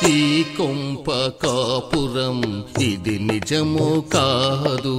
ఈ కొంప కాపురం ఇది నిజము కాదు.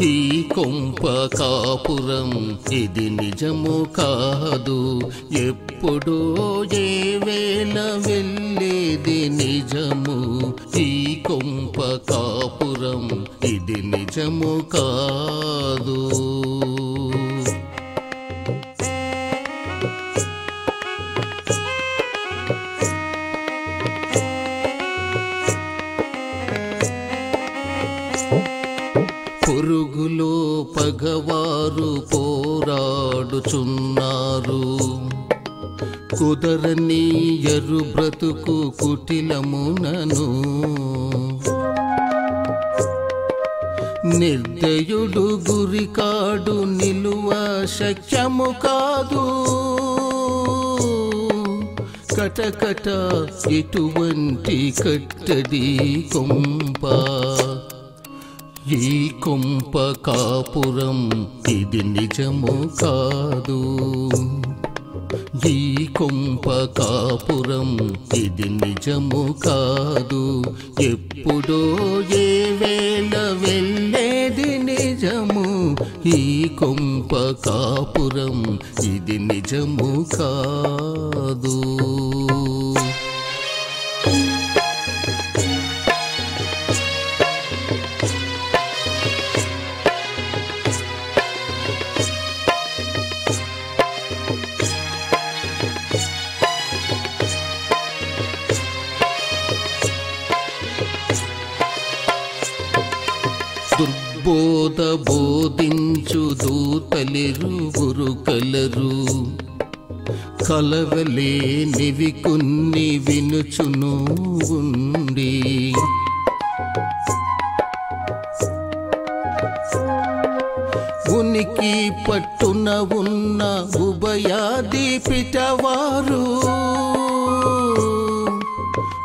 ఈ కొంప కాపురం ఇది నిజము కాదు. ఎప్పుడో ఏ వేళ వెళ్ళేది నిజము. ఈ కొంప కాపురం ఇది నిజము కాదు. పొరుగులో పగవారు పోరాడుచున్నారు. కుదరని ఎరు బ్రతుకు కుటిలమునను. నిర్దయుడు గురికాడు నిలువ శక్యము కాదు. కటకట ఎటువంటి కట్టడి కొంప. ఈ కొంప కాపురం ఇది నిజము కాదు. ఈ కొంప కాపురం ఇది నిజము కాదు. ఎప్పుడో ఏ వేళ వెళ్ళేది నిజము. ఈ కొంప కాపురం ఇది నిజము కాదు. దుర్బోధ బోధించు దూతలిరువురు కలరు. కలవలేనివి కొన్ని వినుచును ఉండి. ఉనికి పట్టున ఉన్న ఉభయాదీపిటవారు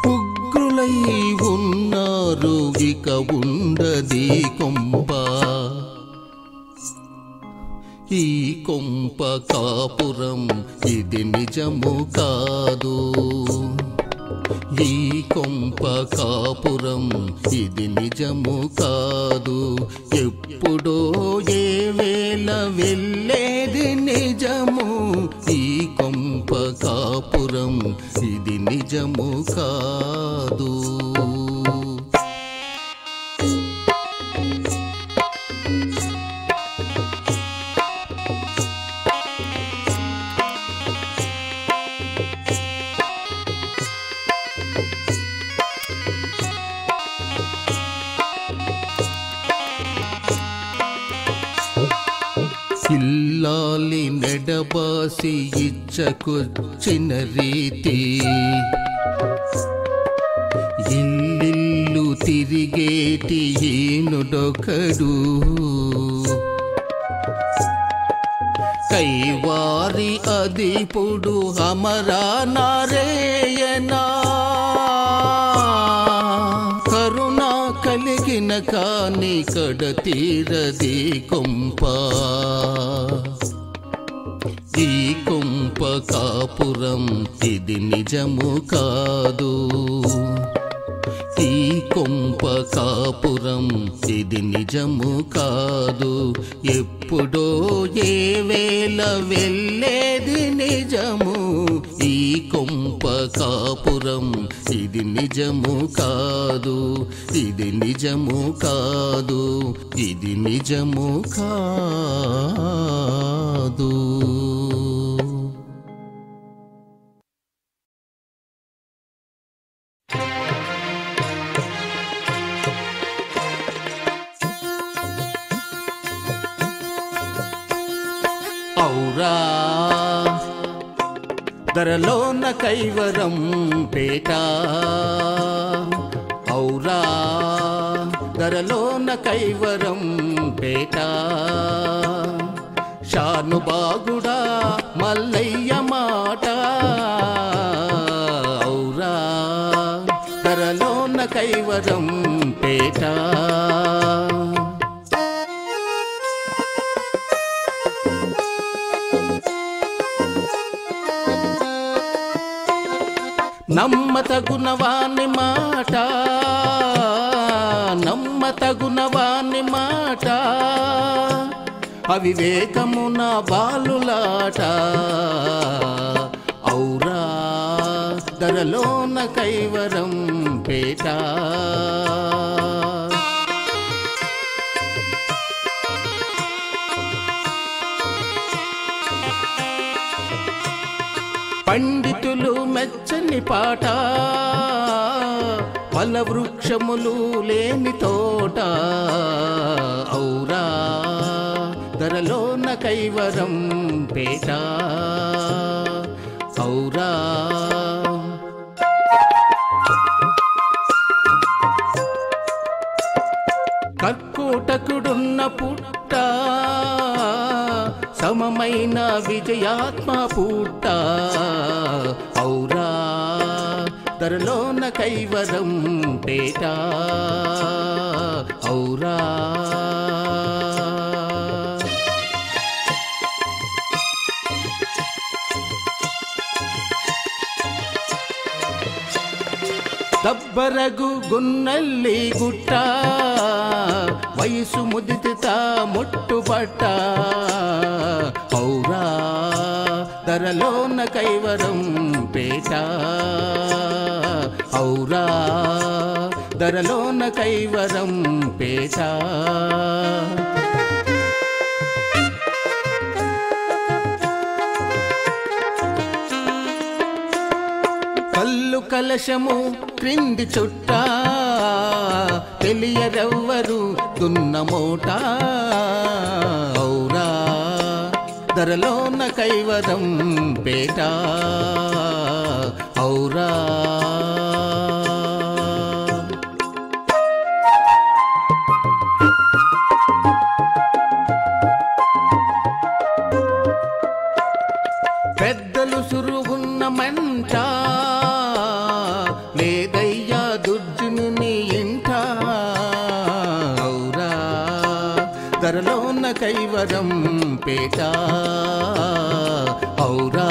ఉగ్రులై ఉన్నారు. ఇక ఉండది కొంప. ఈ కొంప కాపురం ఇది నిజము కాదు. ఈ కొంప కాపురం ఇది నిజము కాదు. ఎప్పుడో ఏ వేళ వెళ్ళేది నిజము. ఈ కొంప కాపురం ఇది నిజము కాదు. ఇల్లాలి నెడబాసి ఇచ్చకొచ్చిన రీతి. ఇల్లిల్లు తిరిగేటి ఈనుడొకడు. కైవారి అదిపుడు అమరా నారాయణ. కరుణా కలిగిన కాని కడతీరది కొంప. ఈ కొంప కాపురం ఇది నిజము కాదు. ఈ కొంప కాపురం ఇది నిజము కాదు. ఎప్పుడో ఏ వేళ వెళ్ళేది నిజము. ఈ కొంప కాపురం ఇది నిజము కాదు. ఇది నిజము కాదు. ఇది నిజము కాదు. ఔరా ధరలోన కైవరం పేట. ఔరా ధరలోన కైవరం పేట. షానుబాగుడా మల్లయ్య మాట. ఔరా ధరలోన కైవరం పేట. నమ్మతగునవాని మాట నమ్మతగునవాని మాట అవివేకమున బాలులాట ఔరా ధరలోన కైవరం పేట పండితులు మెచ్చని పాట ఫల వృక్షములు లేని తోట ఔరా ధరలోన కైవరం పేట ఔరా కర్కోటకుడున్న పుట్ట సమమైన విజయాత్మ పుట్ట ఔరా ధరలోన కైవరం పేట ఔరా దబ్బరగు గున్నల్లి గుట్ట వయసు ముదిత ముట్టుబట్ట ఔరా ధరలోన కైవరం పేట ఔరా ధరలోన కైవరం పేట కల్లు కలశము క్రింది చుట్ట తెలియరెవ్వరు దున్నమోట ఔరా ధరలోన కైవరం పేట ఔరా పెద్దలు సురుగున్న మంట లేదయ్యా దుర్జును నీ ఇంట ఔరా ధరలోన కైవరం పేట ఔరా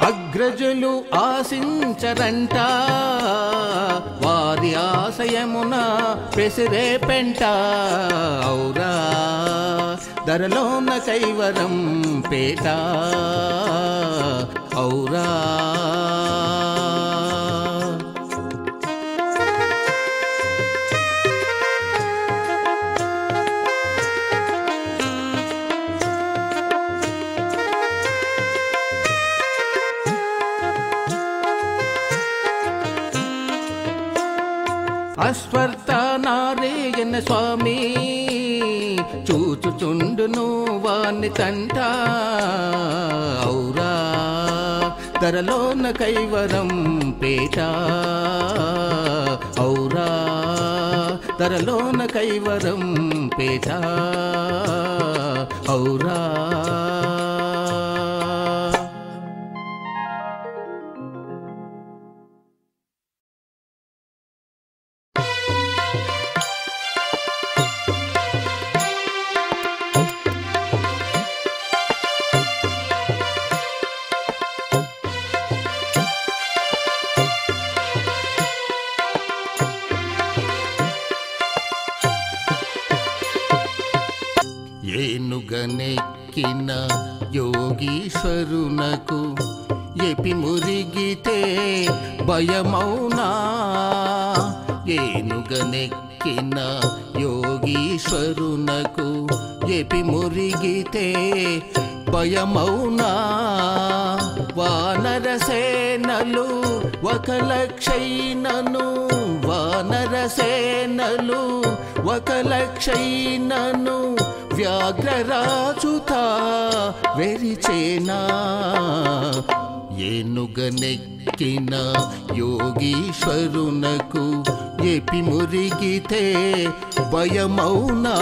అగ్రజులు ఆశించరంట వారి ఆశయమున పెసిరే పెంట ఔరా ధరలోన కైవరం పేట ఔరా అశ్వర్థ నారాయణ స్వామి చూచుచుండును వాని తంట ఔరా ధరలోన కైవరం పేట ఔరా ధరలోన కైవరం పేట ఔరా ఏనుగనెక్కిన యోగీశ్వరునకు ఎపి మురిగితే భయమౌనా ఏనుగనెక్కిన యోగీశ్వరునకు ఎపి మురిగితే భయమౌనా వానరసేనలు 1,00,000 వానరసేనలు 1,00,000 వ్యాఘ్రరాజుత వెరిచేనా ఏనుగనెక్కిన యోగీశ్వరునకు ఎపి మురిగితే భయమౌనా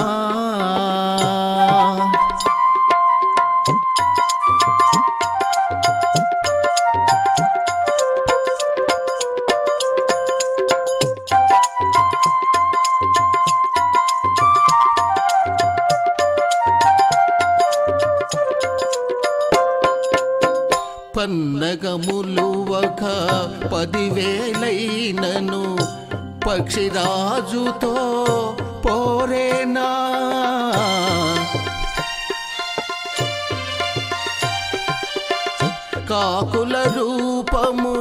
పన్నగములు ఒక 10,000 పక్షిరాజుతో పోరేనా కాకుల రూపము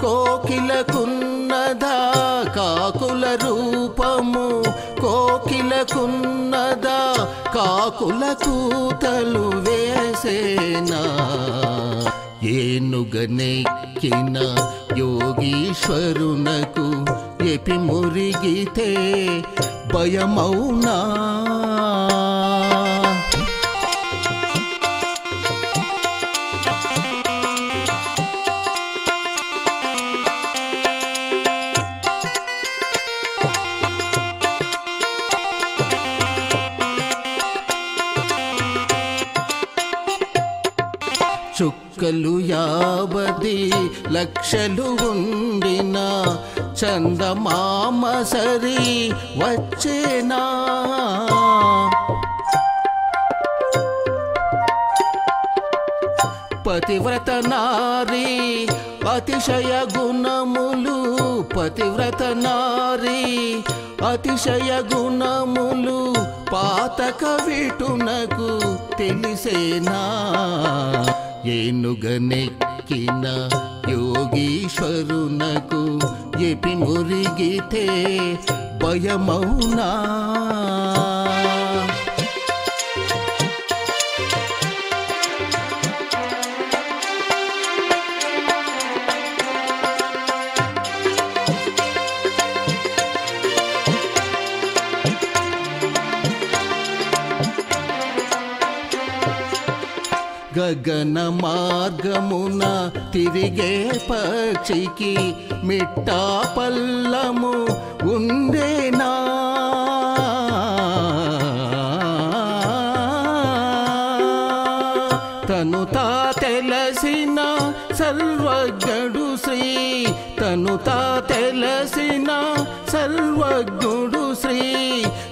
కోకిలకున్నదా కాకుల రూపము కోకిలకున్నదా కాకుల కూతలు వేసేనా ఏనుగనెక్కిన యోగీశ్వరునకు ఎపి మురిగితే భయమౌనా చుక్కలు 50 లక్షలు ఉండిన చందమామ సరి వచ్చేనా పతివ్రత నారీ అతిశయ గుణములు పతివ్రత నారీ అతిశయ గుణములు పాతక విటునకు తెలిసేనా ఏనుగనెక్కిన యోగీశ్వరునకు ఎపి మురిగితే భయమౌనా గగన మార్గమున తిరిగే పక్షికి మిట్టా పల్లము ఉండేనా తను తా తెలసిన సర్వజ్ఞుడు శ్రీ తను తా తెలసిన సర్వజ్ఞుడు శ్రీ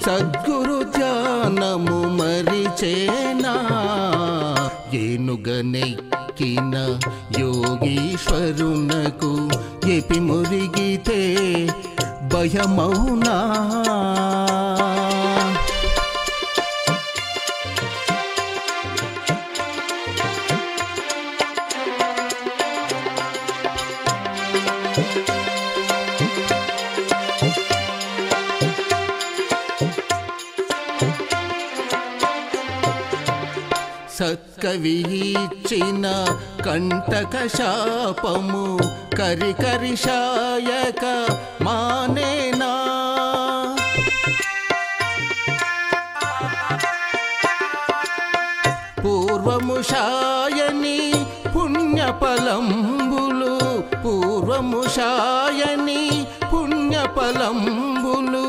సద్గురు ధ్యానము మరిచేనా ఏనుగనెక్కిన యోగీశ్వరునకు ఎపి మురిగితే భయమౌనా సత్కవి ఇచ్చిన కంటక శాపము కరికరిషాయక మానేనా పూర్వము శాయని పుణ్యఫలంబులు పూర్వము శాయని పుణ్యఫలంబులు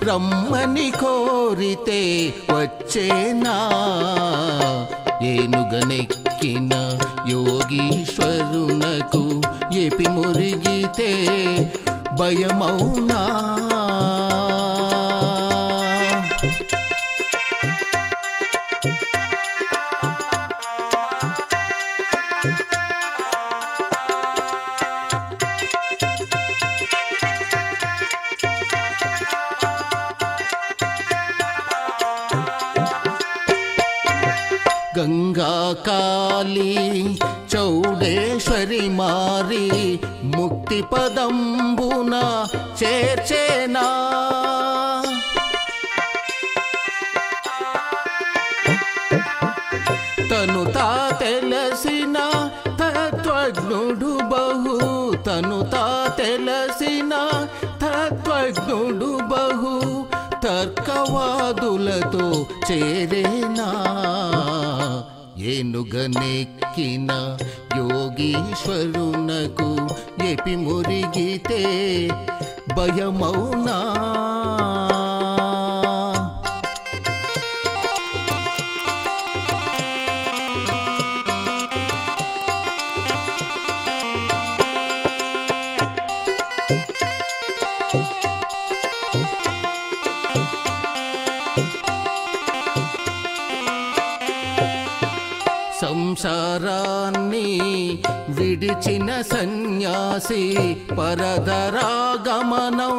రమ్మని కోరితే వచ్చేనా ఏనుగనెక్కిన యోగీశ్వరునకు ఎపి మురిగితే భయమౌనా గంగా కాళీ చౌడేశ్వరి మారి ముక్తి పదంబున చేర్చేనా తను తా తెలసిన తత్వజ్ఞుడు బహు తను తా తెలసిన తత్వజ్ఞుడు బహు తర్కవాదులతో చేరేనా ఏనుగనెక్కిన యోగీశ్వరునకు ఎపి మురిగితే భయమౌనా సంసారాన్ని విడిచిన సన్యాసి పరదరాగమనం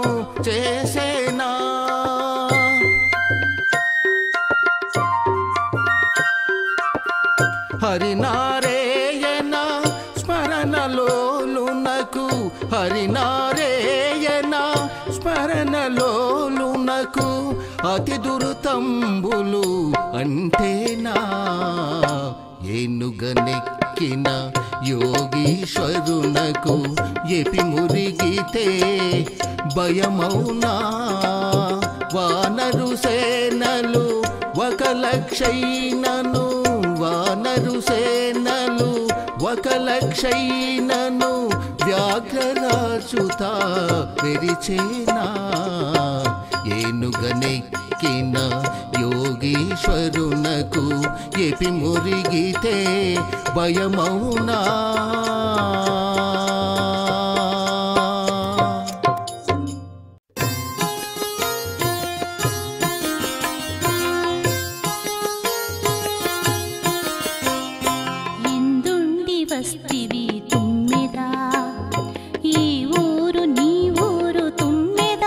చేసేనా హరినారాయణ స్మరణలోలునకు హరినారాయణ స్మరణలోలునకు అతి దురుతంబులు అంటేనా ఏనుగనెక్కిన యోగీశ్వరునకు ఎపి మురిగితే భయమౌనా వానరు సేనలు 1,00,000 వానరు సేనలు 1,00,000 వ్యాఘ్రరాజుత విరిచేనా ఏనుగనెక్కిన యోగీశ్వరునకు ఎపి మురిగితే భయమౌనా ఈ ఊరు నీ ఊరు తుమ్మెద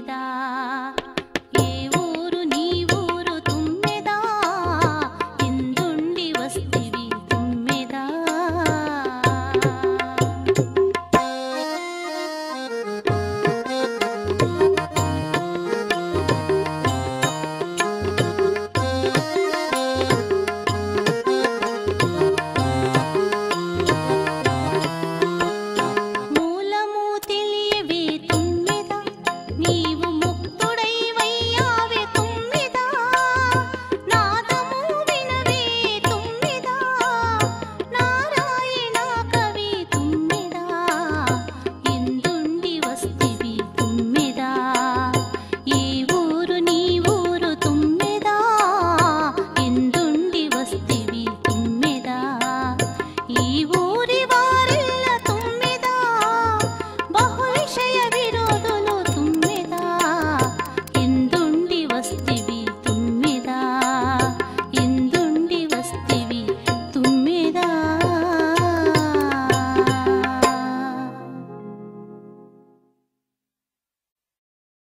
దా